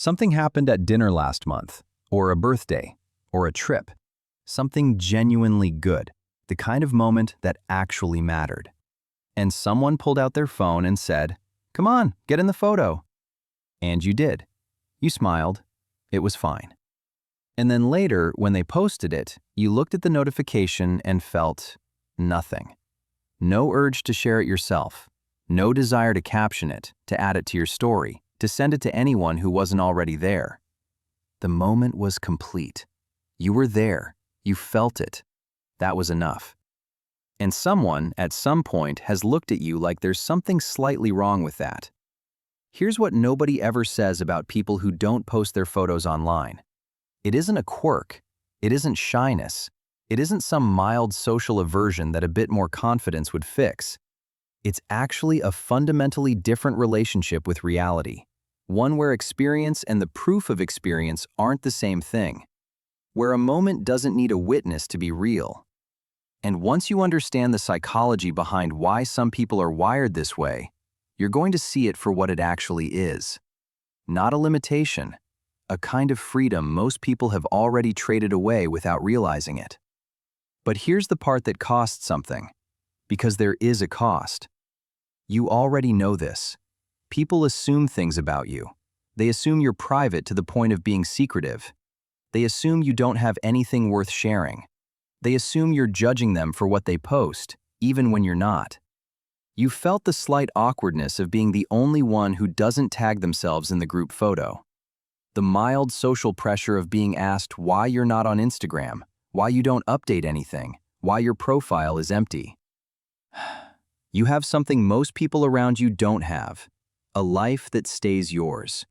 Something happened at dinner last month, or a birthday, or a trip. Something genuinely good, the kind of moment that actually mattered. And someone pulled out their phone and said, "Come on, get in the photo." And you did. You smiled. It was fine. And then later, when they posted it, you looked at the notification and felt nothing. No urge to share it yourself. No desire to caption it, to add it to your story, to send it to anyone who wasn't already there. The moment was complete. You were there. You felt it. That was enough. And someone, at some point, has looked at you like there's something slightly wrong with that. Here's what nobody ever says about people who don't post their photos online. It isn't a quirk. It isn't shyness. It isn't some mild social aversion that a bit more confidence would fix. It's actually a fundamentally different relationship with reality. One where experience and the proof of experience aren't the same thing. Where a moment doesn't need a witness to be real. And once you understand the psychology behind why some people are wired this way, you're going to see it for what it actually is. Not a limitation, a kind of freedom most people have already traded away without realizing it. But here's the part that costs something, because there is a cost. You already know this. People assume things about you. They assume you're private to the point of being secretive. They assume you don't have anything worth sharing. They assume you're judging them for what they post, even when you're not. You felt the slight awkwardness of being the only one who doesn't tag themselves in the group photo. The mild social pressure of being asked why you're not on Instagram, why you don't update anything, why your profile is empty. You have something most people around you don't have, a life that stays yours.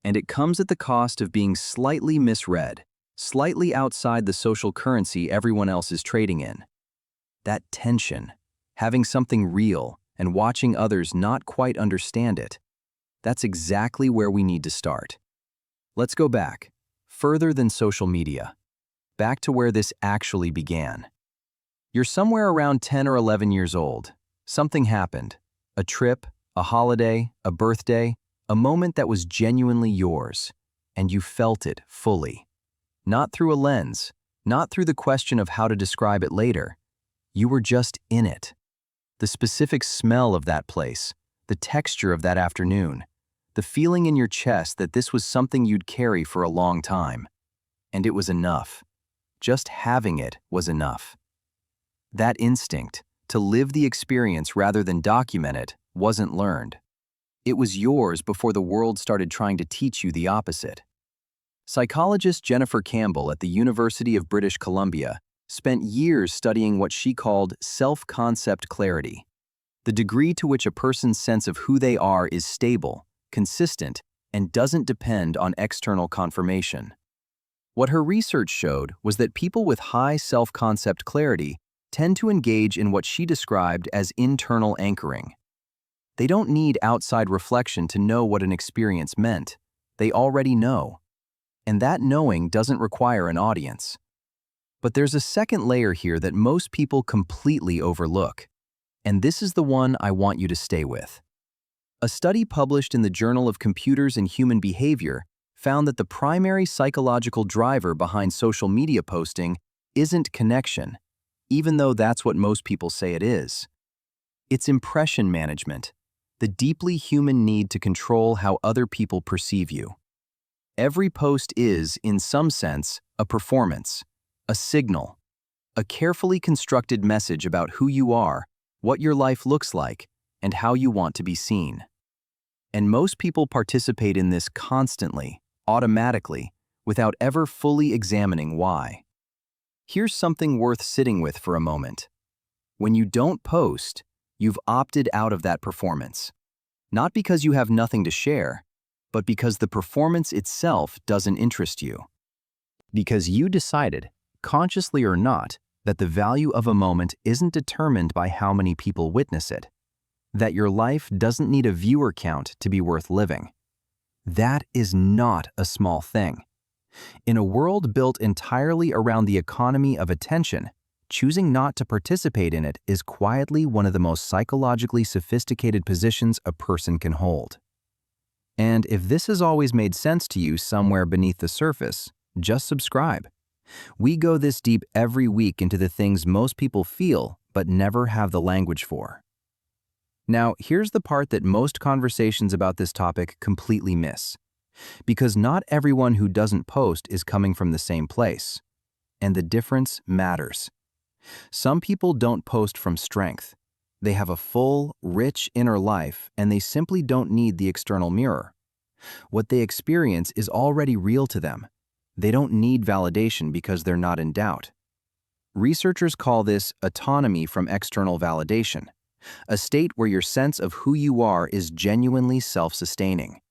And it comes at the cost of being slightly misread, slightly outside the social currency everyone else is trading in. That tension, having something real and watching others not quite understand it, that's exactly where we need to start. Let's go back, further than social media, back to where this actually began. You're somewhere around 10 or 11 years old. Something happened, a trip, a holiday, a birthday, a moment that was genuinely yours, and you felt it fully. Not through a lens, not through the question of how to describe it later. You were just in it. The specific smell of that place, the texture of that afternoon, the feeling in your chest that this was something you'd carry for a long time. And it was enough. Just having it was enough. That instinct, to live the experience rather than document it, wasn't learned. It was yours before the world started trying to teach you the opposite. Psychologist Jennifer Campbell at the University of British Columbia spent years studying what she called self-concept clarity, the degree to which a person's sense of who they are is stable, consistent, and doesn't depend on external confirmation. What her research showed was that people with high self-concept clarity tend to engage in what she described as internal anchoring. They don't need outside reflection to know what an experience meant. They already know. And that knowing doesn't require an audience. But there's a second layer here that most people completely overlook. And this is the one I want you to stay with. A study published in the Journal of Computers and Human Behavior found that the primary psychological driver behind social media posting isn't connection, even though that's what most people say it is. It's impression management, the deeply human need to control how other people perceive you. Every post is, in some sense, a performance, a signal, a carefully constructed message about who you are, what your life looks like, and how you want to be seen. And most people participate in this constantly, automatically, without ever fully examining why. Here's something worth sitting with for a moment. When you don't post, you've opted out of that performance. Not because you have nothing to share, but because the performance itself doesn't interest you. Because you decided, consciously or not, that the value of a moment isn't determined by how many people witness it. That your life doesn't need a viewer count to be worth living. That is not a small thing. In a world built entirely around the economy of attention, choosing not to participate in it is quietly one of the most psychologically sophisticated positions a person can hold. And if this has always made sense to you somewhere beneath the surface, just subscribe. We go this deep every week into the things most people feel but never have the language for. Now, here's the part that most conversations about this topic completely miss. Because not everyone who doesn't post is coming from the same place. And the difference matters. Some people don't post from strength. They have a full, rich inner life, and they simply don't need the external mirror. What they experience is already real to them. They don't need validation because they're not in doubt. Researchers call this autonomy from external validation, a state where your sense of who you are is genuinely self-sustaining.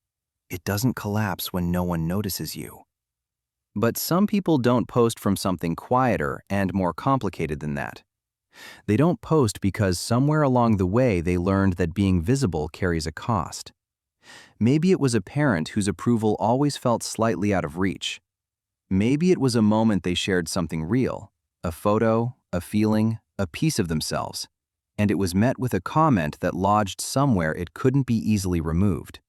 It doesn't collapse when no one notices you. But some people don't post from something quieter and more complicated than that. They don't post because somewhere along the way they learned that being visible carries a cost. Maybe it was a parent whose approval always felt slightly out of reach. Maybe it was a moment they shared something real, a photo, a feeling, a piece of themselves, and it was met with a comment that lodged somewhere it couldn't be easily removed.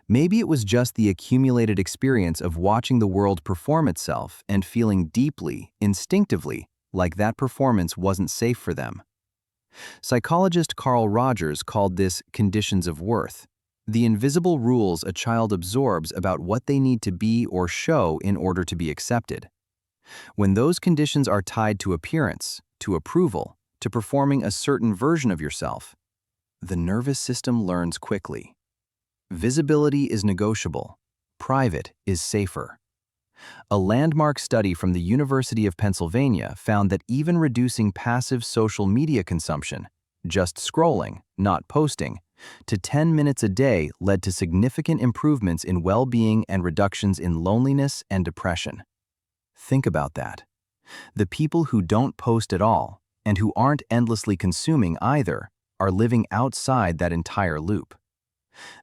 Maybe it was just the accumulated experience of watching the world perform itself and feeling deeply, instinctively, like that performance wasn't safe for them. Psychologist Carl Rogers called this conditions of worth, the invisible rules a child absorbs about what they need to be or show in order to be accepted. When those conditions are tied to appearance, to approval, to performing a certain version of yourself, the nervous system learns quickly. Visibility is negotiable. Private is safer. A landmark study from the University of Pennsylvania found that even reducing passive social media consumption, just scrolling, not posting, to 10 minutes a day led to significant improvements in well-being and reductions in loneliness and depression. Think about that. The people who don't post at all, and who aren't endlessly consuming either, are living outside that entire loop.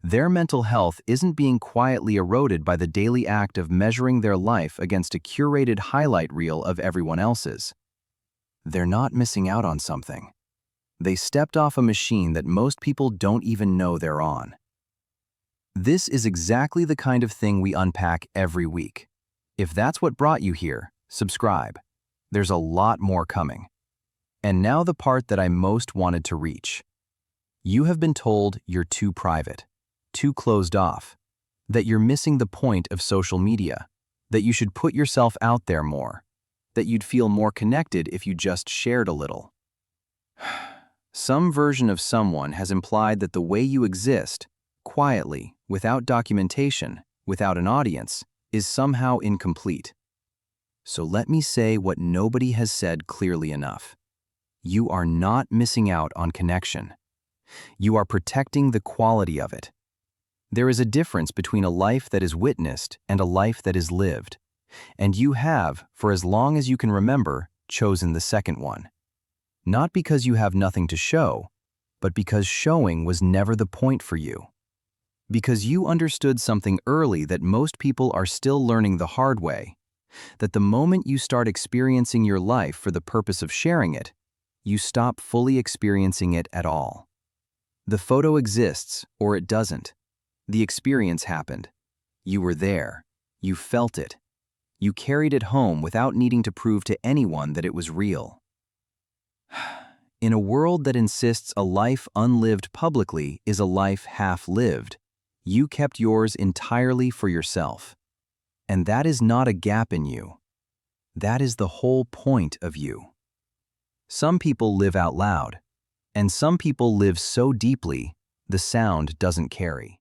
Their mental health isn't being quietly eroded by the daily act of measuring their life against a curated highlight reel of everyone else's. They're not missing out on something. They stepped off a machine that most people don't even know they're on. This is exactly the kind of thing we unpack every week. If that's what brought you here, subscribe. There's a lot more coming. And now the part that I most wanted to reach. You have been told you're too private, too closed off, that you're missing the point of social media, that you should put yourself out there more, that you'd feel more connected if you just shared a little. Some version of someone has implied that the way you exist, quietly, without documentation, without an audience, is somehow incomplete. So let me say what nobody has said clearly enough. You are not missing out on connection. You are protecting the quality of it. There is a difference between a life that is witnessed and a life that is lived. And you have, for as long as you can remember, chosen the second one. Not because you have nothing to show, but because showing was never the point for you. Because you understood something early that most people are still learning the hard way, that the moment you start experiencing your life for the purpose of sharing it, you stop fully experiencing it at all. The photo exists, or it doesn't. The experience happened. You were there. You felt it. You carried it home without needing to prove to anyone that it was real. In a world that insists a life unlived publicly is a life half-lived, you kept yours entirely for yourself. And that is not a gap in you. That is the whole point of you. Some people live out loud, and some people live so deeply, the sound doesn't carry.